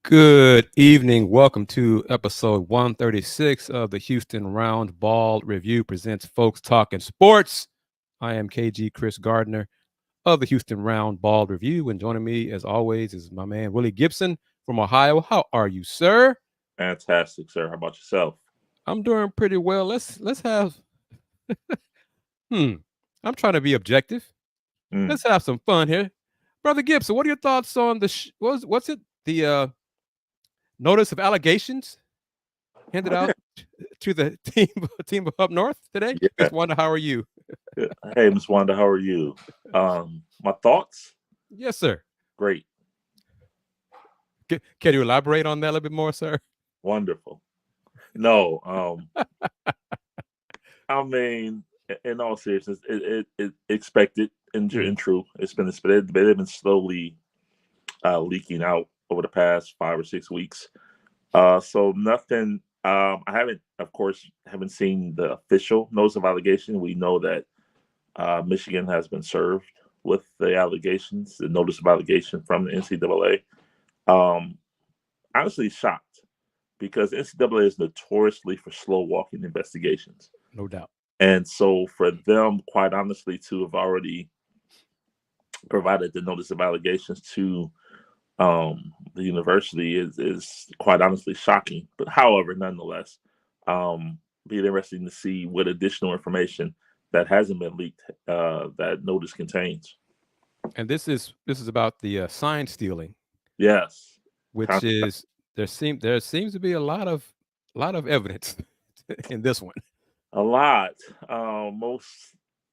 Good evening. Welcome to episode 136 of the Houston Roundball Review presents Folks Talking Sports. I am KG Kris Gardner of the Houston Roundball Review, and joining me, as always, is my man Willy Gibson from Ohio. How are you, sir? Fantastic, sir. How about yourself? I'm doing pretty well. Let's have I'm trying to be objective. Mm. Let's have some fun here. Brother Gibson, what are your thoughts on the what's it? The notice of allegations handed out to the team up north today. Yeah. Miss Wanda, how are you? Hey, Miss Wanda, how are you? My thoughts? Yes, sir. Great. Can you elaborate on that a little bit more, sir? Wonderful. No, I mean, in all seriousness, it expected and true. They've been slowly leaking out over the past 5 or 6 weeks. So nothing. I haven't, of course, haven't seen the official notice of allegation. We know that Michigan has been served with the allegations, the notice of allegation from the NCAA. Honestly, shocked because NCAA is notoriously for slow walking investigations. No doubt. And so for them, quite honestly, to have already provided the notice of allegations to the university is quite honestly shocking. But however, nonetheless, be interesting to see what additional information that hasn't been leaked that notice contains. And this is about the sign stealing. Yes, which is there seems to be a lot of evidence in this one. A lot. Most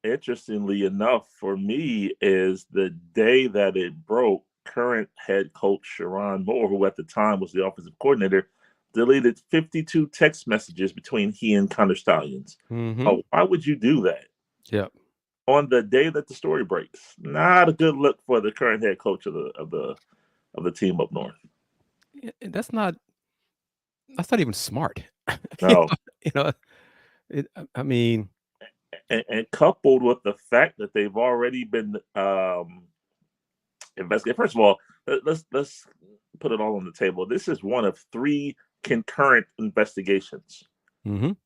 interestingly enough for me is the day that it broke. Current head coach Sherrone Moore, who at the time was the offensive coordinator, deleted 52 text messages between he and Connor Stallions. Mm-hmm. Why would you do that? Yep. On the day that the story breaks, not a good look for the current head coach of the team up north. That's not even smart. No, I mean, and coupled with the fact that they've already been investigated. First of all, let's put it all on the table. This is one of 3 concurrent investigations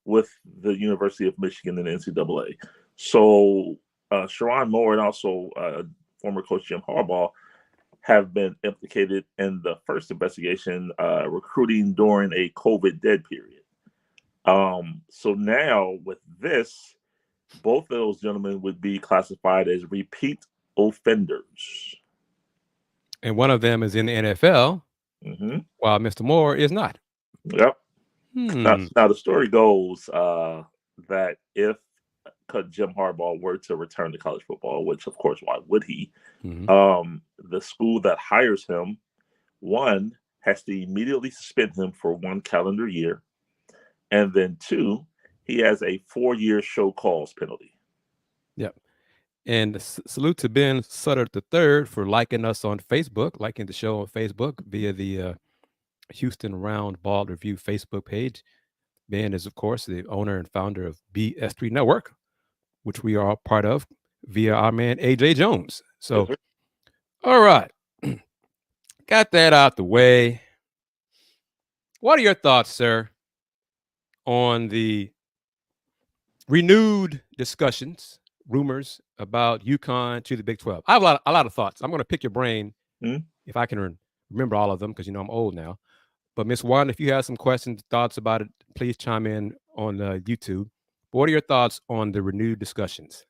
with the University of Michigan and the NCAA. So Sherrone Moore and also former coach Jim Harbaugh have been implicated in the first investigation, recruiting during a COVID dead period. So now with this, both of those gentlemen would be classified as repeat offenders. And one of them is in the NFL, while Mr. Moore is not. Yep. Now the story goes that if Jim Harbaugh were to return to college football, which of course, why would he? The school that hires him, one, has to immediately suspend him for 1 calendar year. And then 2, he has a 4-year show cause penalty. Yep. And salute to Ben Sutter III for liking us on Facebook, liking the show on Facebook via the Houston Roundball Review Facebook page. Ben is, of course, the owner and founder of BS3 Network, which we are part of via our man AJ Jones. So, all right, got that out the way. What are your thoughts, sir, on the renewed discussions, rumors about UConn to the Big 12? I have a lot of thoughts. I'm going to pick your brain if I can remember all of them, because I'm old now. But Miss Wanda, if you have some questions, thoughts about it, please chime in on YouTube. What are your thoughts on the renewed discussions?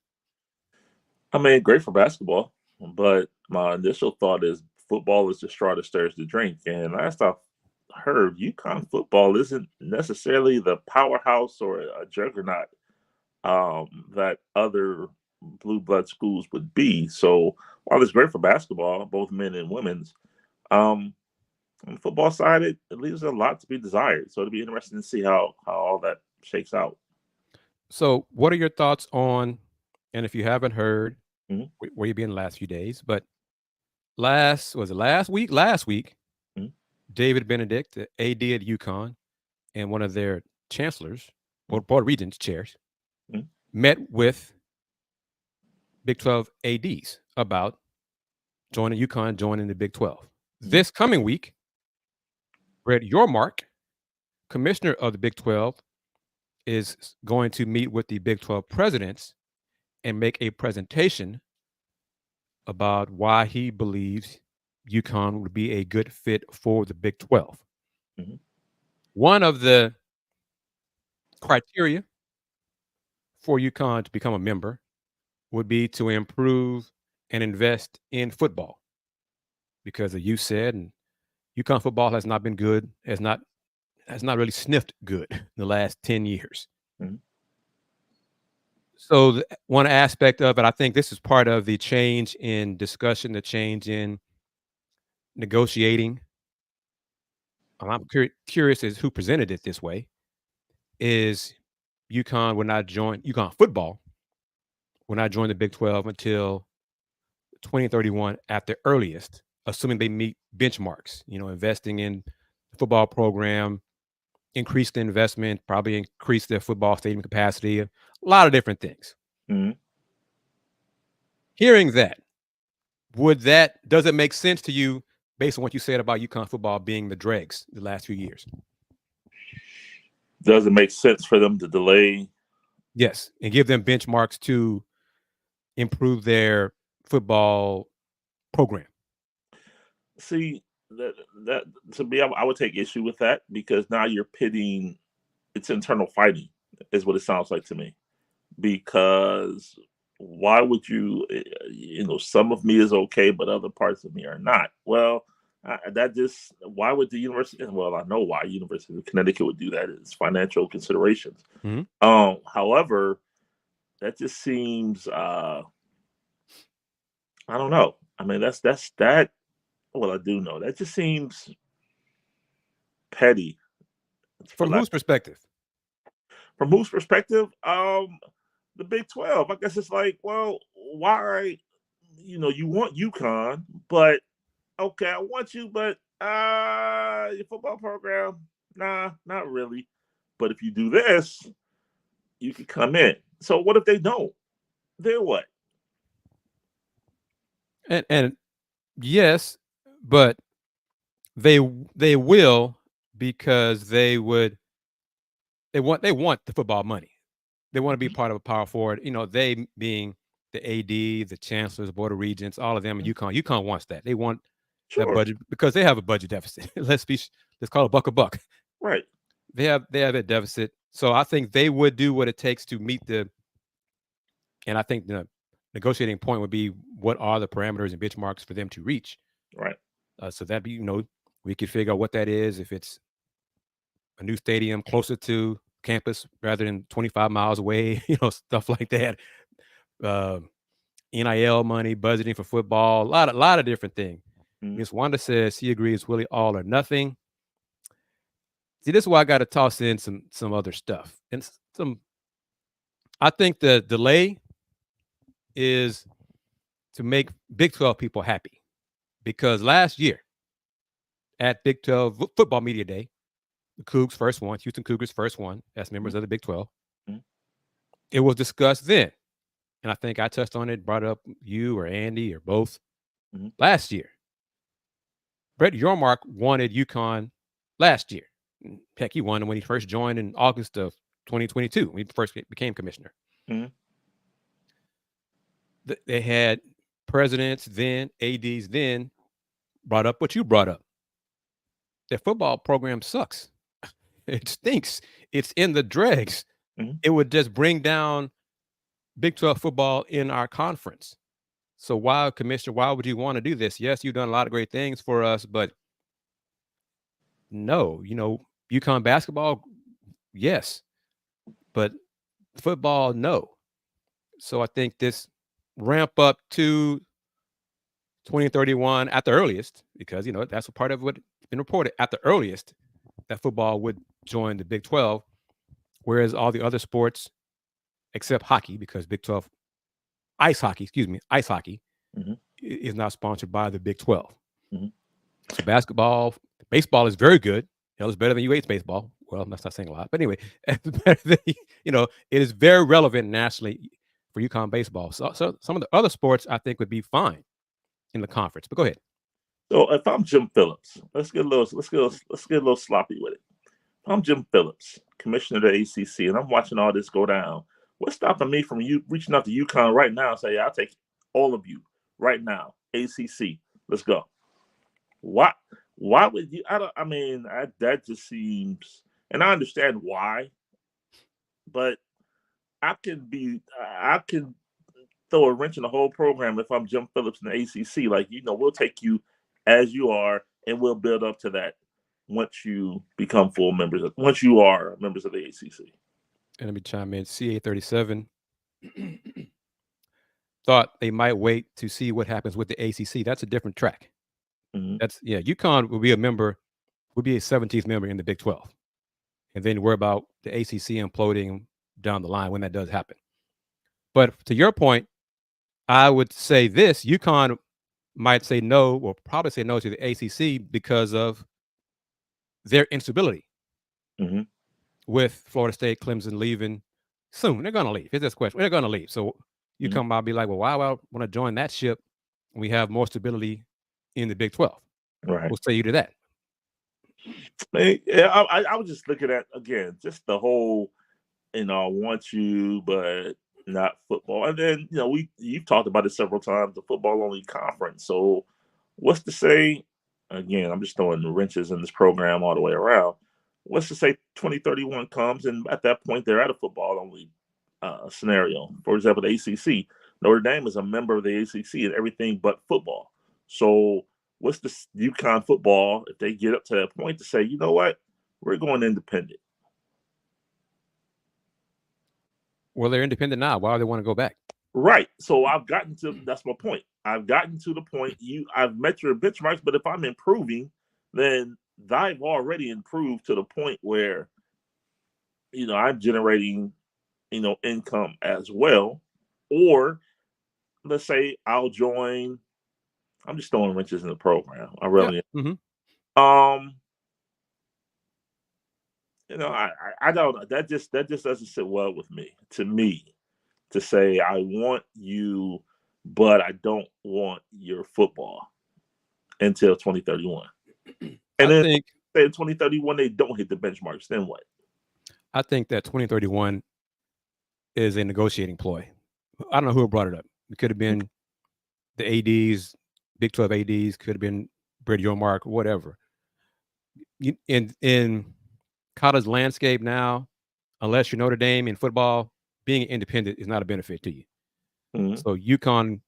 I mean, great for basketball, but my initial thought is football is the straw that stirs the drink. And last I heard, UConn football isn't necessarily the powerhouse or a juggernaut that other blue blood schools would be. So while it's great for basketball, both men and women's, on the football side, it leaves a lot to be desired. So it'll be interesting to see how all that shakes out. So what are your thoughts on, and if you haven't heard, where you've been the last few days, but last week, David Benedict, the AD at UConn, and one of their chancellors, Board of Regents chairs, met with Big 12 ADs about joining UConn, joining the Big 12. This coming week, Brett Yormark, commissioner of the Big 12, is going to meet with the Big 12 presidents and make a presentation about why he believes UConn would be a good fit for the Big 12. Mm-hmm. One of the criteria for UConn to become a member would be to improve and invest in football, because as you said, and UConn football has not been good, has not really sniffed good in the last 10 years. Mm-hmm. So one aspect of it, I think this is part of the change in discussion, the change in negotiating. I'm curious as who presented it this way. Is UConn will not join, UConn football will not join the Big 12 until 2031 at the earliest, assuming they meet benchmarks, investing in the football program, increase the investment, probably increase their football stadium capacity, a lot of different things. Mm-hmm. Hearing that, does it make sense to you based on what you said about UConn football being the dregs the last few years? Does it make sense for them to delay? Yes, and give them benchmarks to improve their football program. See, that to me, I would take issue with that, because now you're pitting, it's internal fighting, is what it sounds like to me. Because why would you, some of me is okay, but other parts of me are not. Well, why would the university? Well, I know why University of Connecticut would do that. It's financial considerations. Mm-hmm. However, that just seems, I don't know. I mean, that's that. Well, I do know that just seems petty. From whose perspective? From whose perspective? The Big 12. I guess it's like, well, why? You want UConn, but okay, I want you, but your football program, nah, not really. But if you do this, you can come in. So what if they don't? Then what? And yes, but they will, because they want the football money. They want to be part of a power forward. They being the AD, the chancellors, the board of regents, all of them, and UConn. UConn wants that. They want that budget because they have a budget deficit. Let's call it a buck. Right. They have a deficit. So I think they would do what it takes to meet and I think the negotiating point would be, what are the parameters and benchmarks for them to reach? Right. So that'd be, we could figure out what that is. If it's a new stadium closer to campus rather than 25 miles away, stuff like that. NIL money, budgeting for football, a lot of different things. Mm-hmm. Ms. Wanda says he agrees, Willie, all or nothing. See, this is why I got to toss in some other stuff. And I think the delay is to make Big 12 people happy, because last year at Big 12 Football Media Day, the Cougs first one, Houston Cougars first one as members of the Big 12. Mm-hmm. It was discussed then, and I think I touched on it, brought up you or Andy or both. Mm-hmm. Last year. Brett Yormark wanted UConn last year. Heck, he won when he first joined in August of 2022, when he first became commissioner. Mm-hmm. They had presidents then, ADs then, brought up what you brought up. Their football program sucks. It stinks. It's in the dregs. Mm-hmm. It would just bring down Big 12 football in our conference. So Commissioner, why would you want to do this? Yes, you've done a lot of great things for us, but no, UConn basketball, yes, but football, no. So I think this ramp up to 2031 at the earliest, because, that's a part of what's been reported, at the earliest, that football would join the Big 12, whereas all the other sports, except hockey, because Big 12, ice hockey, mm-hmm. is not sponsored by the Big 12. Mm-hmm. So basketball, baseball is very good. It's better than UH baseball. Well, that's not saying a lot, but anyway, it's better than, it is very relevant nationally for UConn baseball. So some of the other sports I think would be fine in the conference. But go ahead. So if I'm Jim Phillips, let's get a little sloppy with it. If I'm Jim Phillips, commissioner of the ACC, and I'm watching all this go down, what's stopping me from you reaching out to UConn right now and say, I'll take all of you right now, ACC, let's go. Why would you? That just seems, and I understand why, but I can throw a wrench in the whole program if I'm Jim Phillips in the ACC. Like, we'll take you as you are, and we'll build up to that once you become once you are members of the ACC. And let me chime in. CA37 thought they might wait to see what happens with the ACC. That's a different track. Mm-hmm. UConn will be a 17th member in the Big 12. And then worry about the ACC imploding down the line when that does happen. But to your point, I would say this: UConn might say no, or probably say no to the ACC because of their instability. Mm-hmm. With Florida State, Clemson leaving soon. They're going to leave. It's this question. They're going to leave. So UConn might be like, well, why would I want to join that ship when we have more stability in the Big 12? Right. We'll say you to that. I was just looking at, again, just the whole, I want you, but not football. And then, you've talked about it several times, the football only conference. So what's to say, again, I'm just throwing the wrenches in this program all the way around. What's to say 2031 comes, and at that point they're at a football only scenario. For example, the ACC, Notre Dame is a member of the ACC and everything but football. So what's the UConn football if they get up to that point to say, you know what, we're going independent? Well, they're independent now. Why do they want to go back? Right. So that's my point. I've gotten to the point, I've met your benchmarks, but if I'm improving, then I've already improved to the point where, I'm generating, income as well. Or let's say I'll join, I'm just throwing wrenches in the program. I really am. Mm-hmm. I don't, that just doesn't sit well with me, to say I want you, but I don't want your football until 2031. And then say in 2031 they don't hit the benchmarks, then what? I think that 2031 is a negotiating ploy. I don't know who brought it up. It could have been the ADs, Big 12 ADs, could have been Brett Yormark, whatever. In college landscape now, unless you're Notre Dame in football, being independent is not a benefit to you. Mm-hmm. So UConn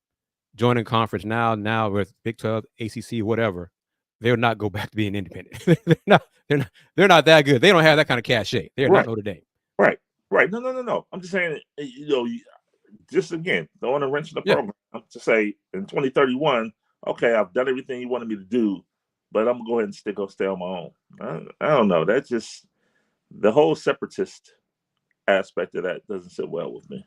joining conference now with Big 12, ACC, whatever, they'll not go back to being independent. they're not that good. They don't have that kind of cachet. They're not Notre Dame. Right. No. I'm just saying, just again, throwing a wrench in the program to say in 2031, okay, I've done everything you wanted me to do, but I'm gonna go ahead and stay on my own. I don't know. That's just the whole separatist aspect of that doesn't sit well with me.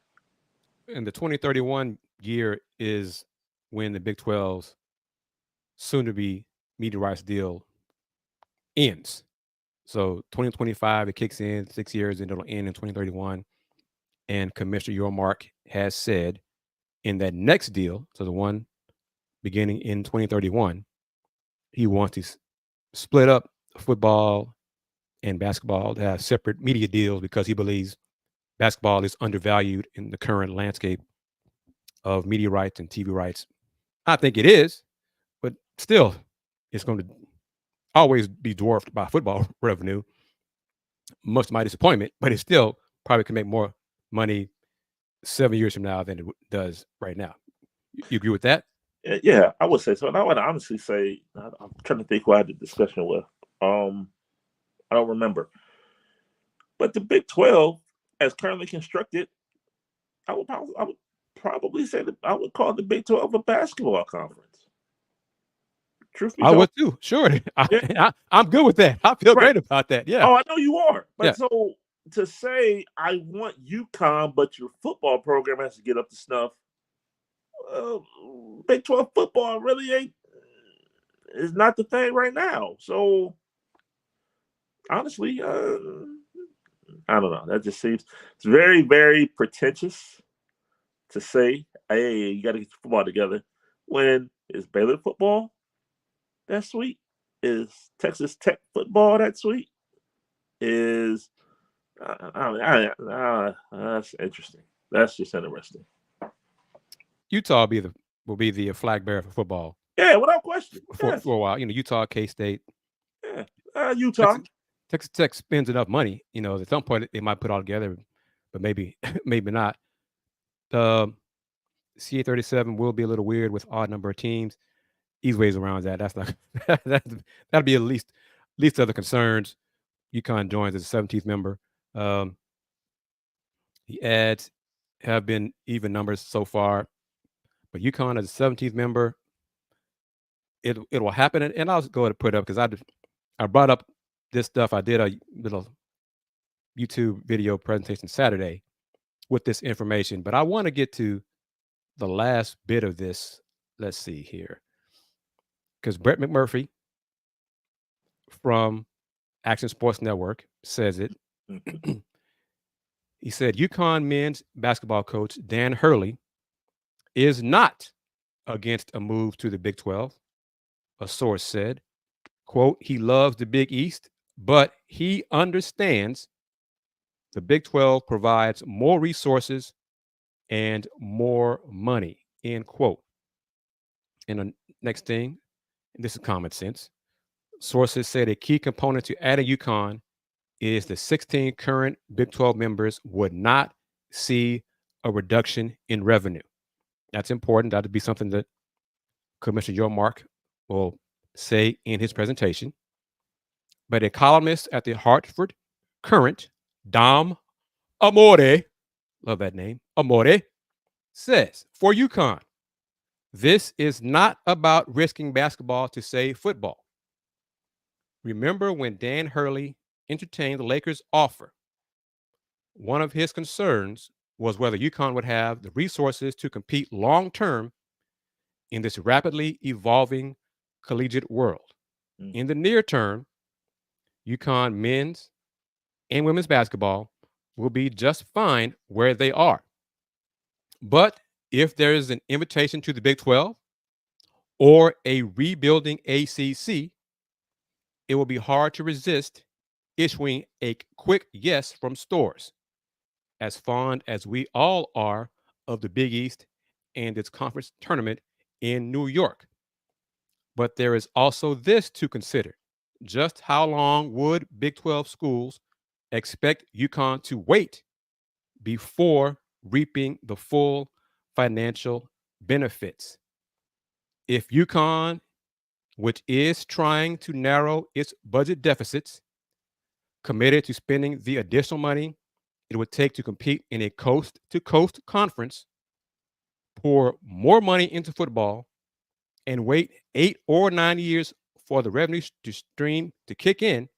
And the 2031 year is when the Big 12's soon-to-be media rights deal ends. So 2025, it kicks in 6 years, and it'll end in 2031. And Commissioner Yormark has said in that next deal, so the one beginning in 2031, he wants to split up football and basketball to have separate media deals because he believes basketball is undervalued in the current landscape of media rights and TV rights. I think it is, but still, it's going to always be dwarfed by football revenue, much to my disappointment, but it still probably can make more money 7 years from now than it does right now. You agree with that? Yeah, I would say so. And I would honestly say, I'm trying to think who I had the discussion with. I don't remember. But the Big 12, as currently constructed, I would probably say that I would call the Big 12 a basketball conference. Truth be told, I would too. Sure. I'm good with that. I feel great about that. Yeah. Oh, I know you are. But so to say I want UConn, but your football program has to get up to snuff, Big 12 football really is not the thing right now. So honestly, I don't know. That just seems, it's very, very pretentious to say, hey, you got to get your football together when it's Baylor football that sweet? Is Texas Tech football that sweet? Is that's interesting. That's just interesting. Utah will be the flag bearer for football. Yeah, without question. For a while, Utah, K-State. Yeah, Utah. Texas Tech spends enough money. At some point they might put it all together, but maybe maybe not. The CA37 will be a little weird with odd number of teams. Easy ways around that. That's not that'll be at least other concerns. UConn joins as a 17th member. The ads have been even numbers so far, but UConn as a 17th member, it will happen. And I'll go ahead and put it up because I brought up this stuff. I did a little YouTube video presentation Saturday with this information, but I want to get to the last bit of this. Let's see here. Because Brett McMurphy from Action Sports Network says it. He said UConn men's basketball coach Dan Hurley is not against a move to the Big 12. A source said, quote, he loves the Big East, but he understands the Big 12 provides more resources and more money, end quote. And the next thing, and this is common sense, sources said a key component to adding UConn is the 16 current Big 12 members would not see a reduction in revenue. That's important. That would be something that Commissioner Joe Mark will say in his presentation. But a columnist at the Hartford Courant, Dom Amore, love that name, Amore, says, for UConn, this is not about risking basketball to save football. Remember when Dan Hurley entertained the Lakers' offer? One of his concerns was whether UConn would have the resources to compete long-term in this rapidly evolving collegiate world. In the near term, UConn men's and women's basketball will be just fine where they are. But if there is an invitation to the Big 12 or a rebuilding ACC, it will be hard to resist issuing a quick yes from stores. As fond as we all are of the Big East and its conference tournament in New York. But there is also this to consider. Just how long would Big 12 schools expect UConn to wait before reaping the full financial benefits? If UConn, which is trying to narrow its budget deficits, committed to spending the additional money it would take to compete in a coast-to-coast conference, pour more money into football, and wait 8 or 9 years for the revenue stream to kick in,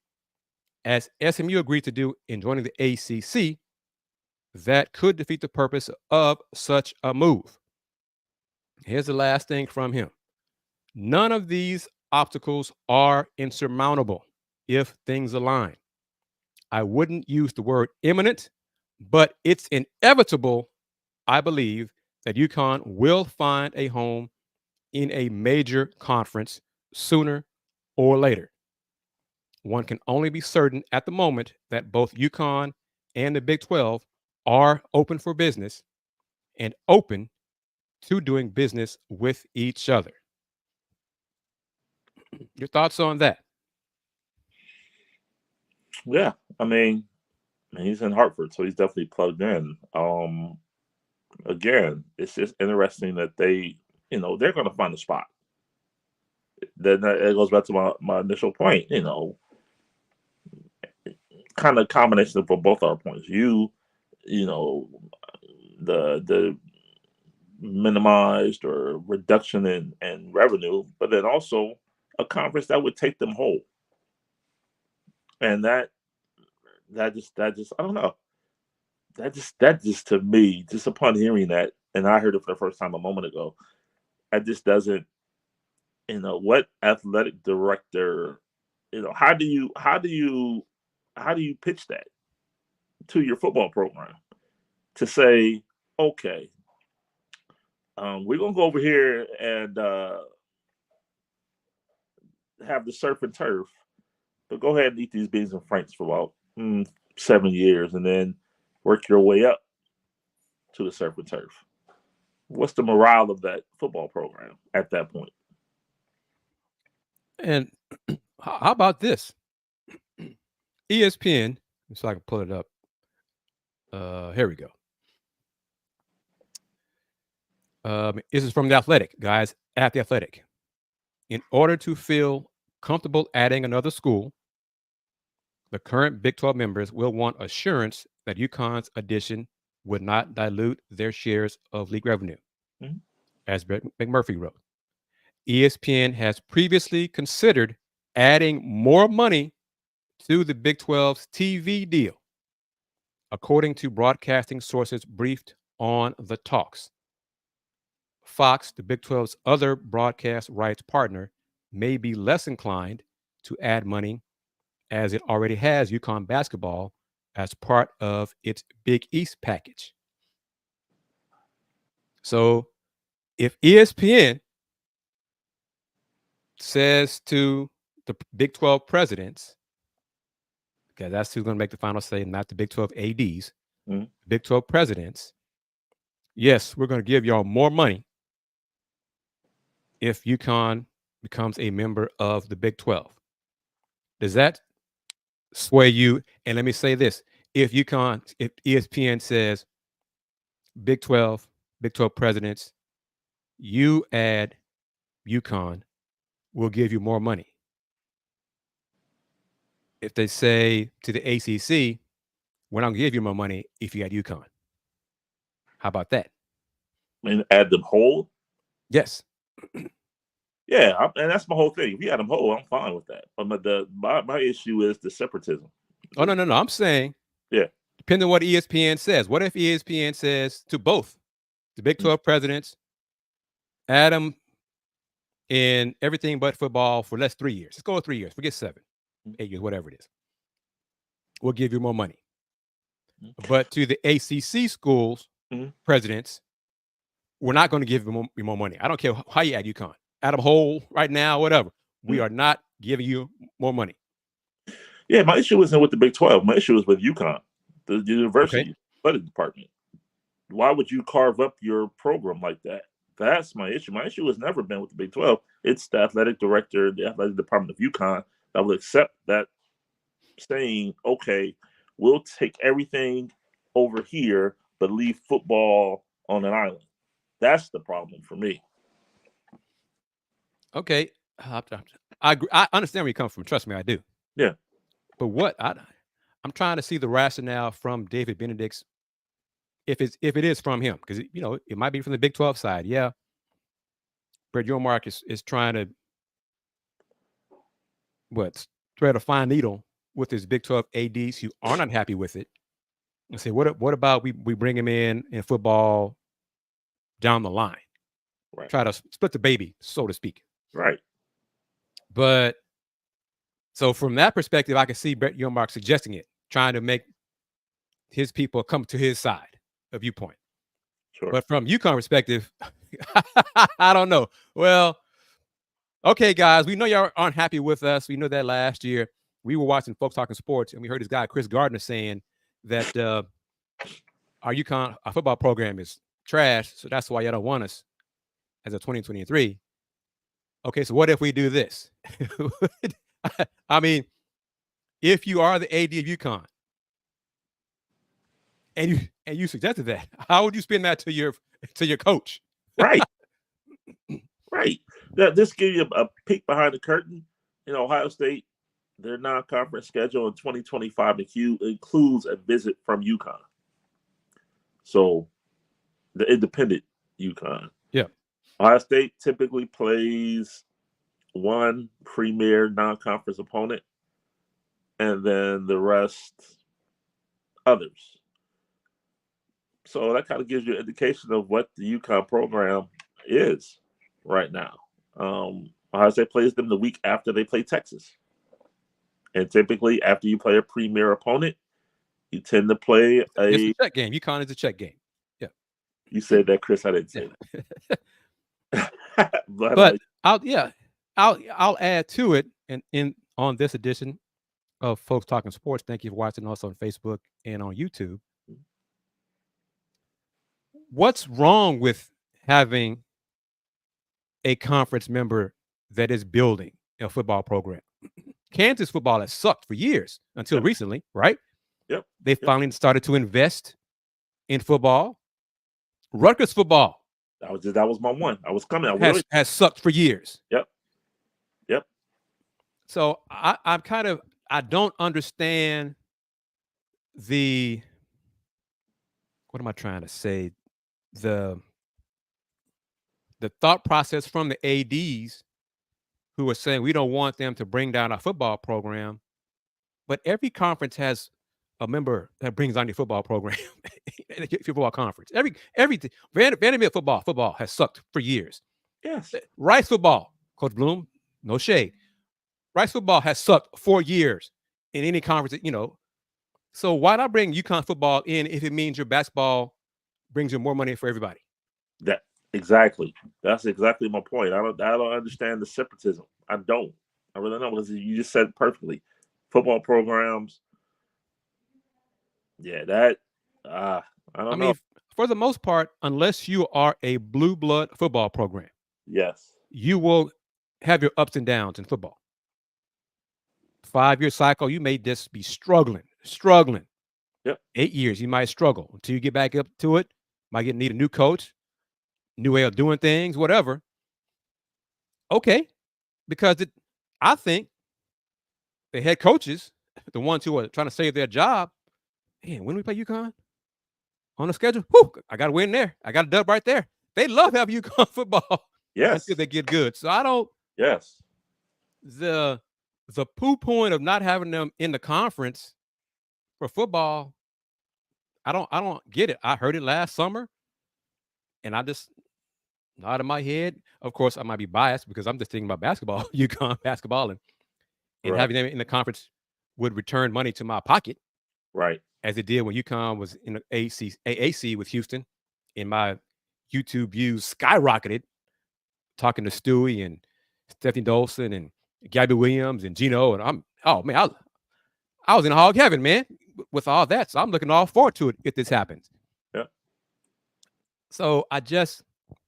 as SMU agreed to do in joining the ACC, that could defeat the purpose of such a move. Here's the last thing from him. None of these obstacles are insurmountable if things align. I wouldn't use the word imminent, but it's inevitable, I believe, that UConn will find a home in a major conference sooner or later. One can only be certain at the moment that both UConn and the Big 12 are open for business and open to doing business with each other. Your thoughts on that? Yeah, I mean, he's in Hartford, so he's definitely plugged in. Again, it's just interesting that they're going to find a spot. Then it goes back to my initial point, kind of combination for both our points. The minimized or reduction in revenue, but then also a conference that would take them whole. And that just I don't know. That just to me, just upon hearing that, and I heard it for the first time a moment ago, that just doesn't, what athletic director, how do you pitch that to your football program to say, okay, we're gonna go over here and have the surf and turf, but go ahead and eat these beans and franks for about 7 years, and then work your way up to the surf and turf. What's the morale of that football program at that point? And how about this? ESPN, so I can pull it up. Here we go. This is from The Athletic, guys, at The Athletic. In order to feel comfortable adding another school, the current Big 12 members will want assurance that UConn's addition would not dilute their shares of league revenue, as Brett McMurphy wrote. ESPN has previously considered adding more money to the Big 12's TV deal, according to broadcasting sources briefed on the talks. Fox, the Big 12's other broadcast rights partner, may be less inclined to add money, as it already has UConn basketball as part of its Big East package. So if ESPN says to the Big 12 presidents, because that's who's going to make the final say, not the Big 12 ADs, Big 12 presidents, yes, we're going to give y'all more money if UConn becomes a member of the Big 12. Does that sway you? And let me say this. If ESPN says Big 12 presidents, you add UConn, we'll give you more money. If they say to the ACC, we're not going to give you more money if you add UConn. How about that? And add them whole? Yes. Yeah, and that's my whole thing. If you add them whole, I'm fine with that. But my issue is the separatism. Oh, no. I'm saying, depending on what ESPN says. What if ESPN says to both the Big 12 presidents, add them in everything but football for less 3 years. Let's go with 3 years. Forget 7, 8 years, whatever it is. We'll give you more money. But to the ACC schools, presidents, we're not going to give you more money. I don't care how you add UConn. Add them whole right now, whatever. We are not giving you more money. Yeah, my issue isn't with the Big 12. My issue is with UConn, the university athletic department. Why would you carve up your program like that? That's my issue. My issue has never been with the Big 12. It's the athletic director, the athletic department of UConn that will accept that, saying, okay, we'll take everything over here, but leave football on an island. That's the problem for me. Okay. I agree. I understand where you come from. Trust me, I do. Yeah. But I'm trying to see the rationale from David Benedict's, if it is from him, because it might be from the Big 12 side. Yeah. Brett Yormark is trying to thread a fine needle with his Big 12 ADs who are not happy with it, and say, what about we bring him in football down the line, try to split the baby, so to speak. Right. But so from that perspective, I can see Brett Yormark suggesting it, trying to make his people come to his side of viewpoint. Sure. But from UConn perspective, I don't know. Well, okay, guys, we know y'all aren't happy with us. We know that last year we were watching Folks Talking Sports, and we heard this guy, Kris Gardner, saying that our football program is trash, so that's why y'all don't want us as of 2023. Okay, so what if we do this? I mean, if you are the AD of UConn and you suggested that, how would you spin that to your coach? Right. Right. This gives you a peek behind the curtain. Ohio State, their non-conference schedule in 2025 includes a visit from UConn. So the independent UConn. Yeah. Ohio State typically plays one premier non-conference opponent, and then the rest others. So that kind of gives you an indication of what the UConn program is right now. Ohio State plays them the week after they play Texas. And typically, after you play a premier opponent, you tend to play It's a check game. UConn is a check game. Yeah. You said that, Chris. I didn't say that. but I I'll add to it, and on this edition of Folks Talking Sports. Thank you for watching us on Facebook and on YouTube. What's wrong with having a conference member that is building a football program? Kansas football has sucked for years until recently, right? Yep. They finally started to invest in football. Rutgers football. That was my one. I was coming. Has sucked for years. Yep. So I don't understand what am I trying to say? The thought process from the ADs who are saying we don't want them to bring down our football program, but every conference has a member that brings down your football program, your football conference. Everything. Vanderbilt football has sucked for years. Yes. Rice football, Coach Bloom, no shade. Rice football has sucked for years in any conference, So why not bring UConn football in if it means your basketball brings you more money for everybody? Exactly. That's exactly my point. I don't understand the separatism. I don't. I really don't, because you just said it perfectly. Football programs. Yeah, I don't know. For the most part, unless you are a blue blood football program, yes, you will have your ups and downs in football. 5-year cycle, you may just be struggling. Yep. 8 years, you might struggle until you get back up to it. Might need a new coach, new way of doing things, whatever. Okay, because I think the head coaches, the ones who are trying to save their job, man, when we play UConn on the schedule, I got to win there. I got a dub right there. They love having UConn football. Yes. Until they get good. So I don't. Yes. The poo point of not having them in the conference for football, I don't get it. I heard it last summer, and I just nodded my head. Of course, I might be biased because I'm just thinking about basketball, UConn basketball, and having them in the conference would return money to my pocket, right? As it did when UConn was in the AAC with Houston, and my YouTube views skyrocketed. Talking to Stewie and Stephanie Dolson and Gabby Williams and Gino, and I was in hog heaven, man, with all that. So I'm looking all forward to it if this happens. Yeah. So I just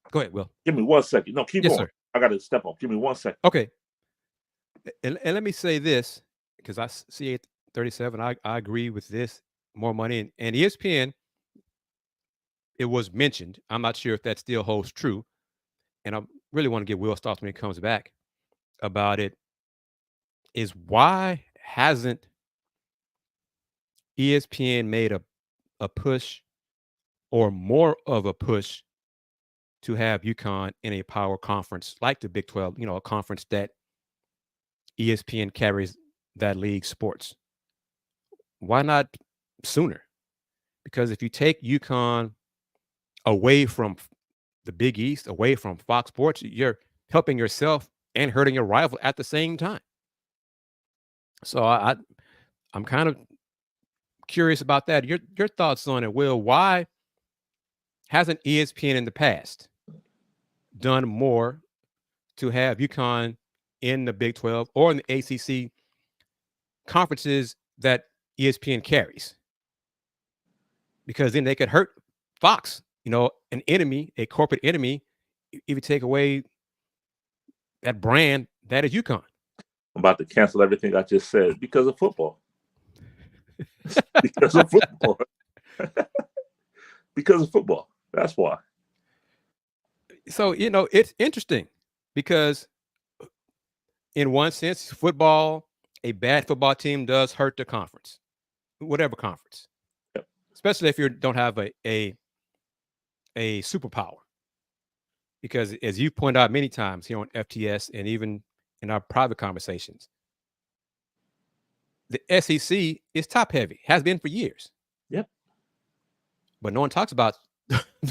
go ahead, Will. Give me 1 second. No, keep going. Sir. I got to step off. Give me 1 second. Okay. And let me say this, because I see 837. I agree with this. More money and ESPN. It was mentioned. I'm not sure if that still holds true, and I really want to get Will's thoughts when he comes back about it. Is why hasn't ESPN made a push or more of a push to have UConn in a power conference like the Big 12, a conference that ESPN carries that league sports? Why not sooner? Because if you take UConn away from the Big East, away from Fox Sports, you're helping yourself and hurting your rival at the same time. So I'm kind of curious about that. Your thoughts on it, Will. Why hasn't ESPN in the past done more to have UConn in the Big 12 or in the ACC conferences that ESPN carries? Because then they could hurt Fox, an enemy, a corporate enemy, if you take away that brand that is UConn. I'm about to cancel everything I just said because of football. Because of football. Because of football. That's why. So, it's interesting because in one sense, football, a bad football team does hurt the conference, whatever conference, yep. Especially if you don't have a superpower. Because as you point out many times here on FTS and even in our private conversations, the SEC is top heavy, has been for years. Yep. But no one talks about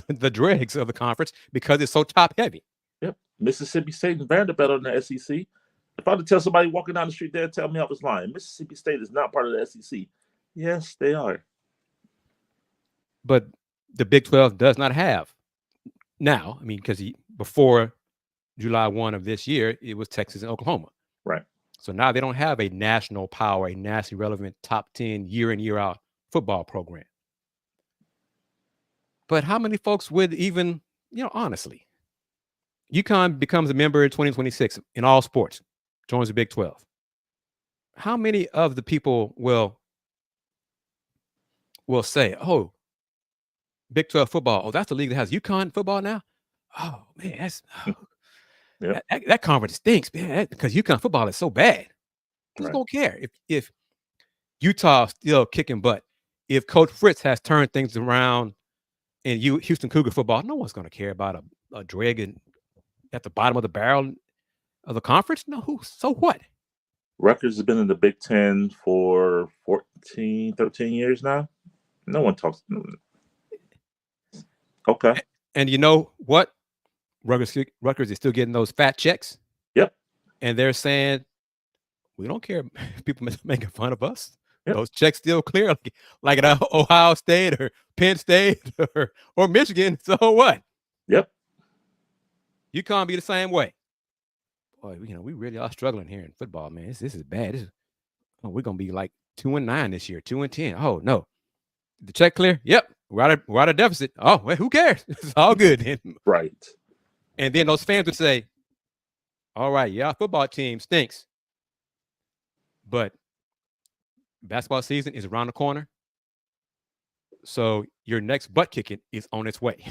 the dregs of the conference because it's so top heavy. Yep. Mississippi State and Vanderbilt on the SEC. If I were to tell somebody walking down the street there, tell me I was lying. Mississippi State is not part of the SEC. Yes, they are. But the Big 12 does not have now. I mean, because before July 1 of this year, it was Texas and Oklahoma. Right. So now they don't have a national power, a nationally relevant top 10 year in, year out football program. But how many folks would even, honestly, UConn becomes a member in 2026 in all sports, joins the Big 12. How many of the people will say, oh, Big 12 football, oh, that's the league that has UConn football now? Oh, man, that's Yep. that conference stinks, man, because UConn football is so bad. Who's Right. going to care if Utah's still kicking butt? If Coach Fritz has turned things around in Houston Cougar football, no one's going to care about a dragon at the bottom of the barrel of the conference. No, so what? Rutgers has been in the Big Ten for 13 years now. No one talks. Okay. And you know what? Rutgers is still getting those fat checks. Yep. And they're saying, we don't care if people making fun of us. Yep. Those checks still clear, like at Ohio State or Penn State or Michigan. So what? Yep. UConn be the same way. Boy, we really are struggling here in football, man. This is bad. We're gonna be like 2-9 this year, 2-10. Oh no, the check clear? Yep, we're out of deficit. Oh, well, who cares? It's all good then. Right. And then those fans would say, all right, yeah, football team stinks, but basketball season is around the corner. So your next butt kicking is on its way.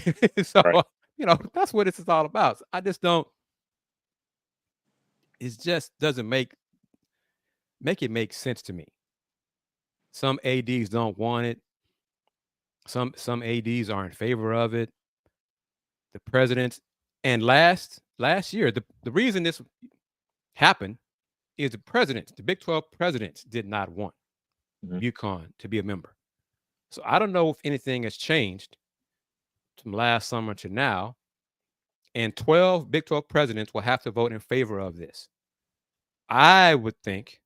So, right. That's what this is all about. I just don't, it just doesn't make it make sense to me. Some ADs don't want it. Some ADs are in favor of it. The presidents, and last year, the reason this happened is the Big 12 presidents did not want UConn to be a member. So I don't know if anything has changed from last summer to now. And 12 Big 12 presidents will have to vote in favor of this. I would think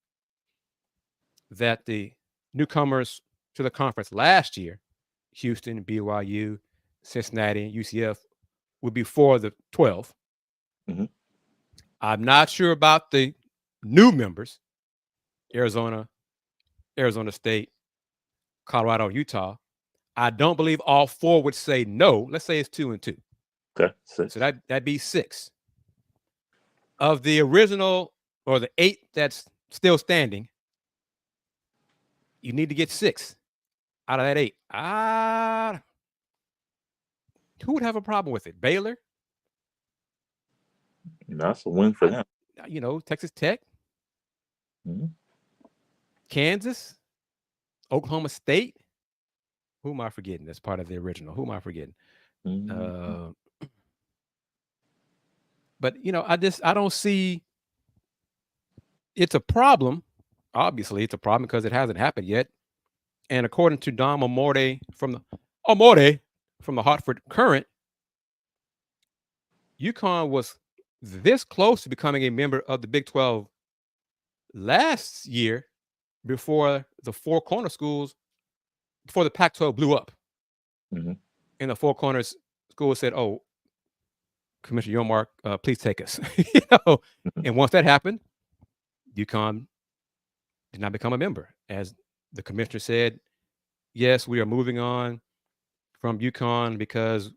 that the newcomers to the conference last year, Houston, BYU, Cincinnati, and UCF, would be for the 12. Mm-hmm. I'm not sure about the new members, Arizona State, Colorado, Utah. I don't believe all four would say no. Let's say it's 2 and 2. Okay. 6. So that'd be 6. Of the original, or the 8 that's still standing, you need to get 6 out of that 8. Who would have a problem with it? Baylor? That's a win for them. Texas Tech, Kansas, Oklahoma State. Who am I forgetting? That's part of the original. Who am I forgetting? But I don't see. It's a problem. Obviously, it's a problem because it hasn't happened yet. And according to Dom Amore from the Hartford Courant, UConn was this close to becoming a member of the Big 12 last year before the Four Corner schools, before the Pac-12 blew up. Mm-hmm. And the Four Corners schools said, oh, Commissioner Yormark, please take us. And once that happened, UConn did not become a member. As the commissioner said, yes, we are moving on from UConn because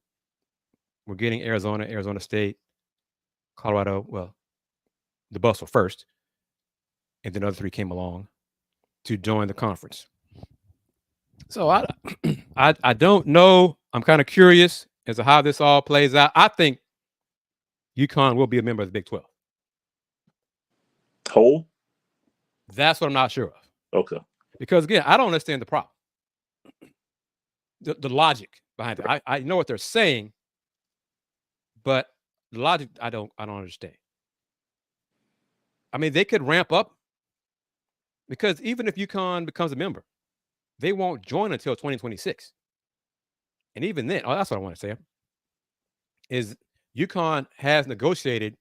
we're getting Arizona State, Colorado. Well, the bus were first, and then the other 3 came along to join the conference. So I don't know. I'm kind of curious as to how this all plays out. I think UConn will be a member of the Big 12. Whole? That's what I'm not sure of. Okay. Because again, I don't understand the problem. The logic behind it. I know what they're saying, but the logic I don't understand. I mean, they could ramp up, because even if UConn becomes a member, they won't join until 2026. And even then, that's what I want to say, is UConn has negotiated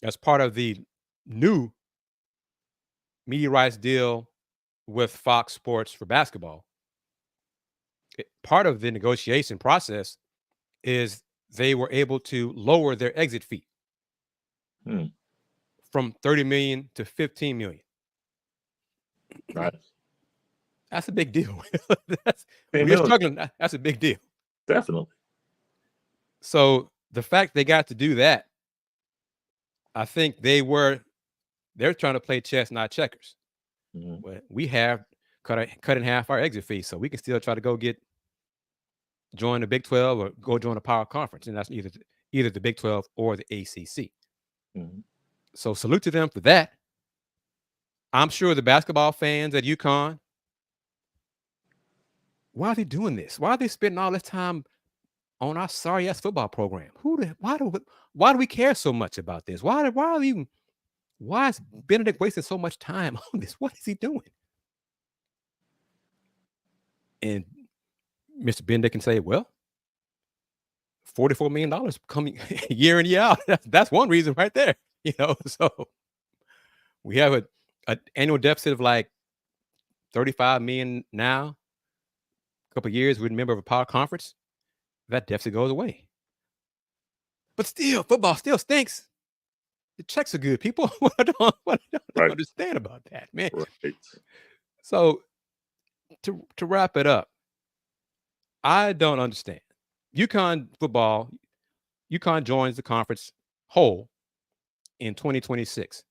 as part of the new media rights deal with Fox Sports for basketball. Part of the negotiation process is they were able to lower their exit fee. from 30 million to 15 million. Nice. That's a big deal. We're struggling. That's a big deal. Definitely. So the fact they got to do that, I think they're trying to play chess, not checkers. But we have cut in half our exit fee, so we can still try to join the Big 12 or go join a power conference, and that's either the Big 12 or the ACC. So salute to them for that. I'm sure the basketball fans at UConn, why are they doing this? Why are they spending all this time on our sorry ass football program? Why do we care so much about this? Why is Benedict wasting so much time on this? What is he doing? And Mr. Benedict can say, well, $44 million coming year in, year out. That's one reason right there. So we have an annual deficit of like 35 million now. A couple of years, we're a member of a power conference. That deficit goes away. But still, football still stinks. The checks are good, people. What I don't understand about that, man. Right. So to wrap it up, I don't understand. UConn joins the conference whole in 2026.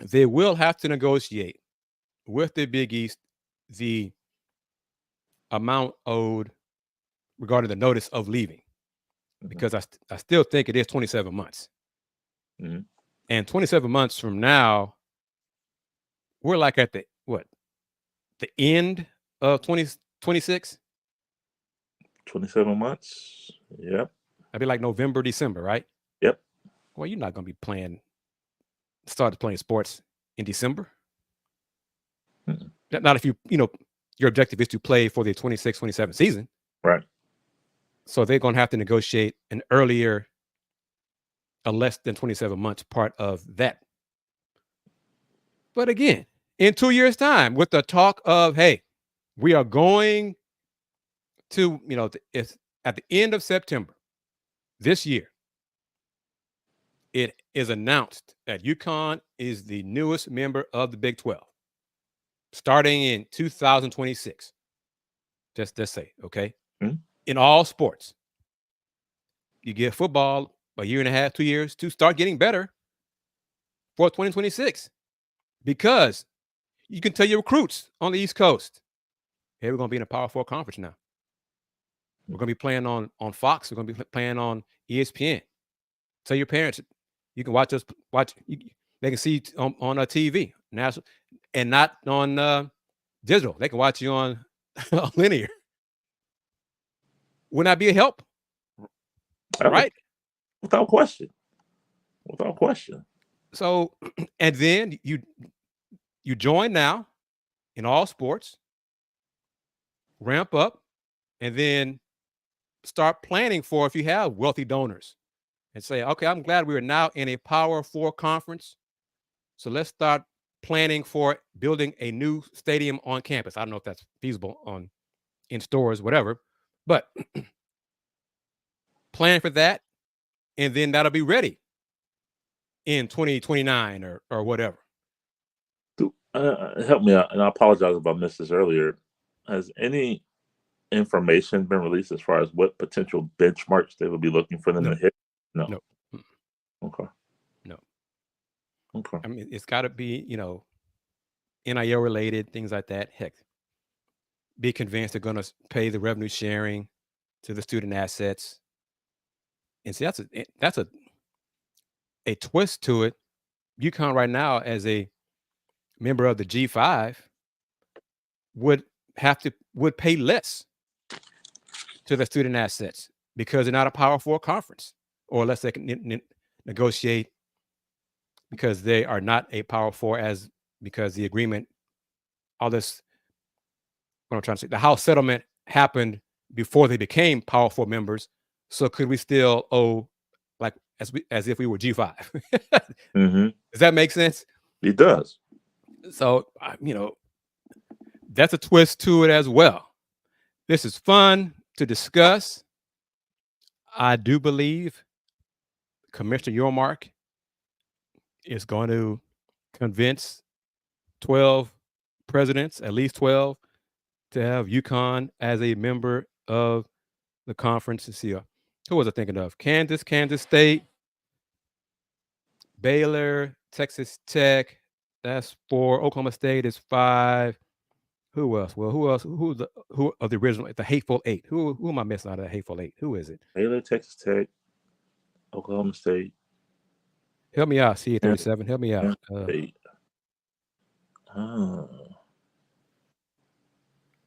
They will have to negotiate with the Big East the amount owed regarding the notice of leaving, because I still think it is 27 months. And 27 months from now, we're like at the end of 2026? 27 months. Yep. That'd be like November, December, right? Yep. Well, you're not going to be started playing sports in December. Not if your objective is to play for the 26-27 season. Right. So they're going to have to negotiate a less than 27 months part of that. But again, in 2 years' time, with the talk of, hey, we are going to, it's at the end of September this year, it is announced that UConn is the newest member of the Big 12, starting in 2026. Just say, okay? In all sports, you get football a year and a half, 2 years to start getting better for 2026, because you can tell your recruits on the East Coast, hey, we're going to be in a Power 4 conference now. We're going to be playing on Fox. We're going to be playing on ESPN. Tell your parents you can watch us. They can see on TV, national, and not on digital. They can watch you on linear. Wouldn't that be a help? Right? Without question. So, and then you join now in all sports, ramp up, and then start planning for if you have wealthy donors, and say, okay, I'm glad we are now in a Power 4 conference. So let's start planning for building a new stadium on campus. I don't know if that's feasible in stores, whatever, but plan for that. And then that'll be ready in 2029 or whatever. Help me out, and I apologize if I missed this earlier. Has any information been released as far as what potential benchmarks they will be looking for them to hit? No. Okay. No. Okay. I mean, it's got to be, NIL related, things like that. Heck, be convinced they're going to pay the revenue sharing to the student assets. And see, that's a twist to it. UConn right now, as a member of the G5, would pay less to the student assets because they're not a Power 4 conference, or unless they can negotiate because they are not a Power 4 because the agreement, all this, what I'm trying to say, the House settlement happened before they became Power 4 members. So could we still owe as if we were G5? Does that make sense? It does. So, that's a twist to it as well. This is fun to discuss. I do believe Commissioner Yormark is going to convince 12 presidents, at least 12, to have UConn as a member of the conference. Let's see, who was I thinking of? Kansas State, Baylor, Texas Tech. That's 4. Oklahoma State is 5. Who else? Well, who else? Who of the original? The Hateful Eight. Who am I missing out of the Hateful Eight? Who is it? Baylor, Texas Tech, Oklahoma State. Help me out, CA37. Help me out.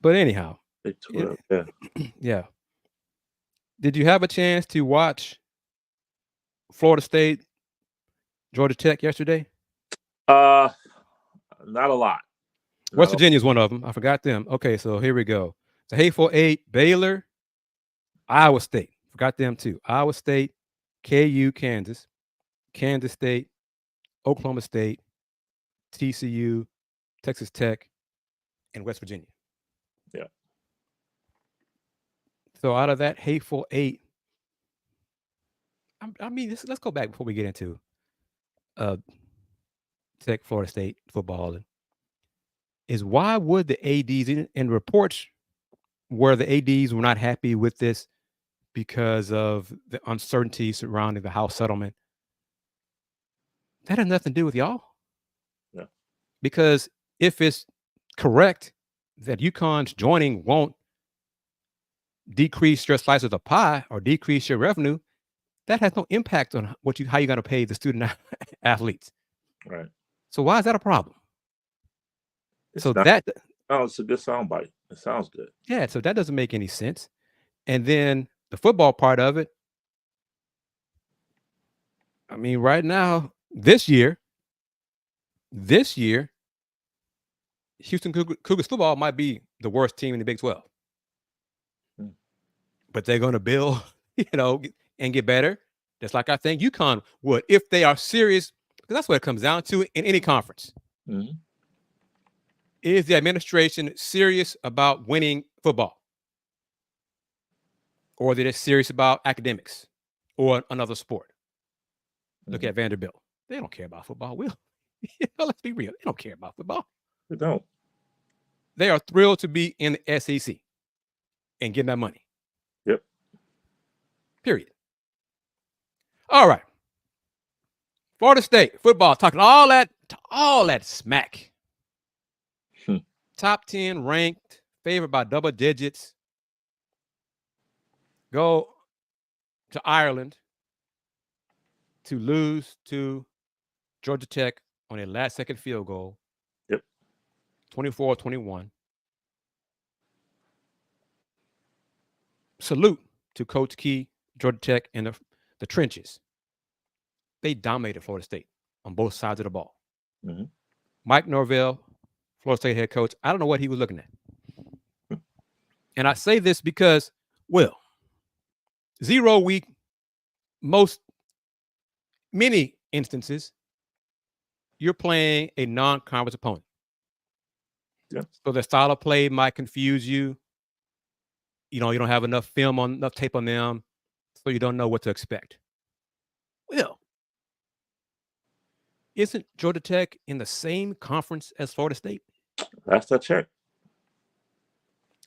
But anyhow, Big 12, yeah. Yeah. Did you have a chance to watch Florida State, Georgia Tech yesterday? Not a lot. West Virginia is one of them. I forgot them. Okay, so here we go. The Hateful Eight: Baylor, Iowa State. Forgot them too. Iowa State, KU, Kansas State, Oklahoma State, TCU, Texas Tech, and West Virginia. Yeah. So out of that Hateful Eight, I mean, let's go back before we get into Tech, Florida State football. Is why would the ADs, in reports where the ADs were not happy with this because of the uncertainty surrounding the House settlement? That has nothing to do with y'all. Yeah. Because if it's correct that UConn's joining won't decrease your slice of the pie or decrease your revenue, that has no impact on how you're going to pay the student athletes. Right. So why is that a problem? It's a good soundbite. It sounds good. Yeah, so that doesn't make any sense. And then the football part of it, I mean, right now, this year, Houston Cougars football might be the worst team in the Big 12. But they're going to build, and get better, just like I think UConn would if they are serious, because that's what it comes down to in any conference. Mm-hmm. Is the administration serious about winning football? Or are they just serious about academics or another sport? Mm-hmm. Look at Vanderbilt. They don't care about football. Let's be real. They don't care about football. They don't. They are thrilled to be in the SEC and getting that money. Yep. Period. All right. Florida State football, talking all that smack. Top 10 ranked, favored by double digits. Go to Ireland to lose to Georgia Tech on a last-second field goal. Yep. 24-21. Salute to Coach Key, Georgia Tech, and the trenches. They dominated Florida State on both sides of the ball. Mm-hmm. Mike Norvell, Florida State head coach, I don't know what he was looking at. And I say this because, 0 week, many instances, you're playing a non-conference opponent. Yeah. So the style of play might confuse you. You don't have enough tape on them, so you don't know what to expect. Well, isn't Georgia Tech in the same conference as Florida State? That's that check.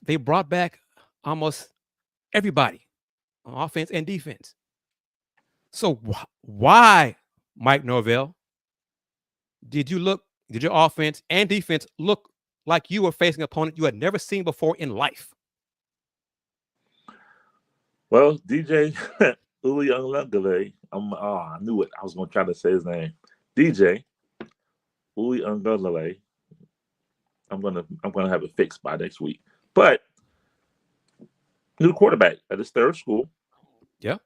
They brought back almost everybody on offense and defense. So why, Mike Norvell, did your offense and defense look like you were facing an opponent you had never seen before in life? Well, DJ Willy Gibson, I knew it. I was going to try to say his name. DJ Willy Gibson. I'm gonna have it fixed by next week. But new quarterback at his third school. Yeah.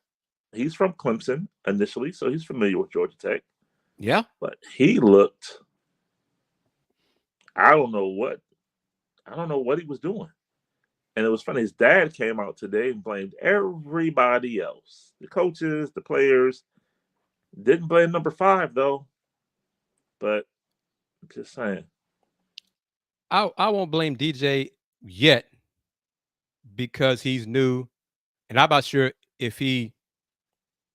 He's from Clemson initially, so he's familiar with Georgia Tech. Yeah. But he looked, I don't know what he was doing. And it was funny. His dad came out today and blamed everybody else. The coaches, the players. Didn't blame number 5, though. But I'm just saying. I won't blame DJ yet because he's new. And I'm not sure if he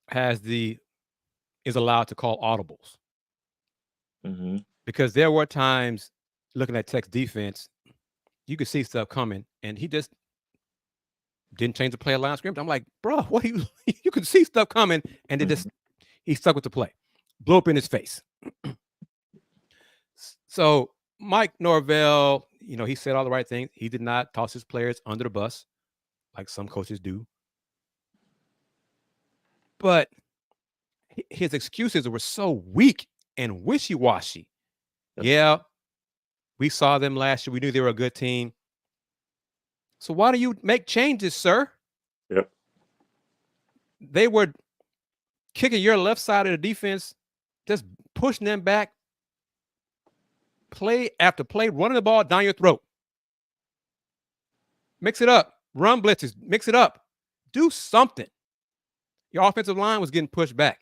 has the is allowed to call audibles. Because there were times looking at Tech's defense, you could see stuff coming, and he just didn't change the play of line of scrimmage. I'm like, bro, what you can see stuff coming, and he stuck with the play. Blew up in his face. So Mike Norvell, he said all the right things. He did not toss his players under the bus like some coaches do. But his excuses were so weak and wishy-washy. Yeah, we saw them last year. We knew they were a good team. So why do you make changes, sir? Yep. They were kicking your left side of the defense, just pushing them back, play after play, running the ball down your throat. Mix it up. Run blitzes. Mix it up. Do something. Your offensive line was getting pushed back.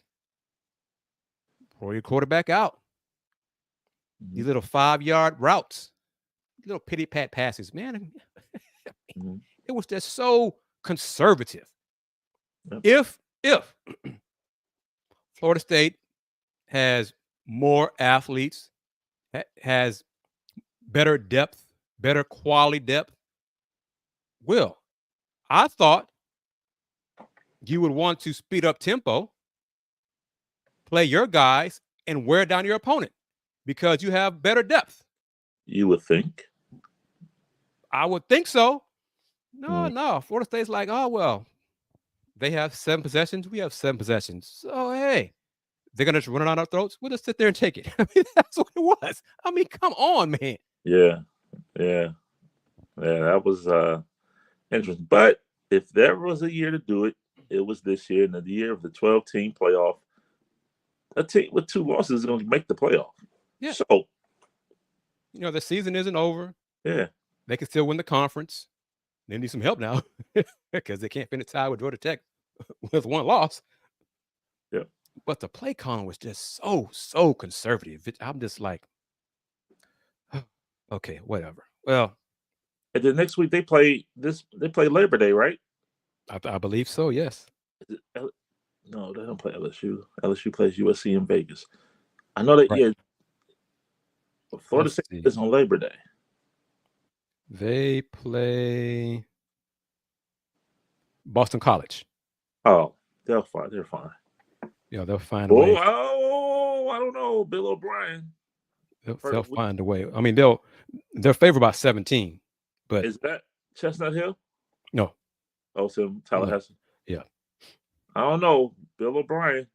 Pull your quarterback out. These little 5-yard routes, little pity-pat passes, man. It was just so conservative. Yep. If Florida State has more athletes, has better depth, better quality depth, I thought you would want to speed up tempo, play your guys, and wear down your opponent because you have better depth. You would think. I would think so. No. Florida State's like, oh, well, they have 7 possessions. We have 7 possessions. So, hey, they're going to just run it on our throats. We'll just sit there and take it. I mean, that's what it was. I mean, come on, man. Yeah. That was interesting. But if there was a year to do it, it was this year. And the year of the 12-team playoff, a team with 2 losses is going to make the playoff. Yeah. So, the season isn't over. Yeah. They can still win the conference. They need some help now because they can't finish tied with Georgia Tech with 1 loss. Yeah. But the play calling was just so conservative. I'm just like, okay, whatever. Well, and then next week they play Labor Day, right? I believe so. Yes. No, they don't play LSU. LSU plays USC in Vegas. I know that. Right. Yeah. Florida State is on Labor Day. They play Boston College. Oh, they're fine. Yeah, they'll find a way. Oh, I don't know. Bill O'Brien. They'll find a way. I mean, they're favored by 17. But is that Chestnut Hill? No. Oh, so Tallahassee. Yeah. I don't know. Bill O'Brien.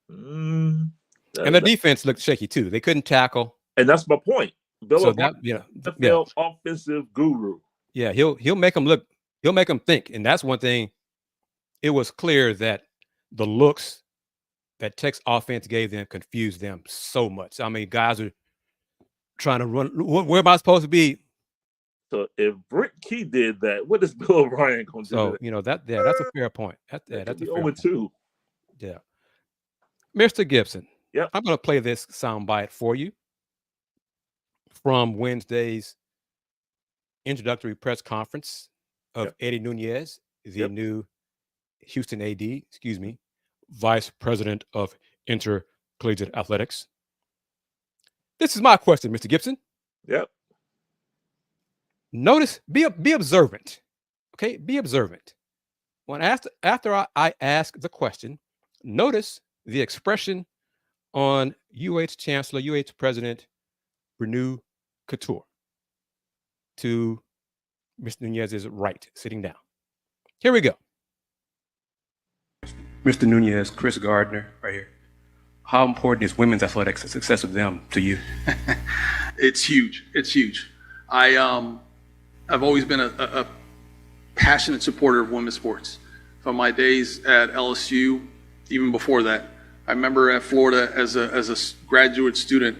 And the defense looked shaky too. They couldn't tackle. And that's my point. Bill O'Brien, NFL offensive guru. Yeah, he'll make them look. He'll make them think. And that's one thing. It was clear that the looks that Tech's offense gave them confused them so much. I mean, guys are trying to run. Where am I supposed to be? So if Brent Key did that, what is Bill O'Brien going to do? So that's a fair point. That's a fair point. 0-2. Yeah, Mr. Gibson. Yeah, I'm going to play this soundbite for you from Wednesday's introductory press conference of Eddie Nuñez, the new Houston Vice President of Intercollegiate Athletics. This is my question, Mr. Gibson. Yep. Notice, be observant. Okay, be observant. After I ask the question, notice the expression on UH Chancellor, UH President Renew Couture to Mr. Nuñez's right, sitting down. Here we go. Mr. Nuñez, Kris Gardner, right here. How important is women's athletics, the success of them, to you? It's huge. It's huge. I've always been a passionate supporter of women's sports. From my days at LSU, even before that, I remember at Florida as a graduate student,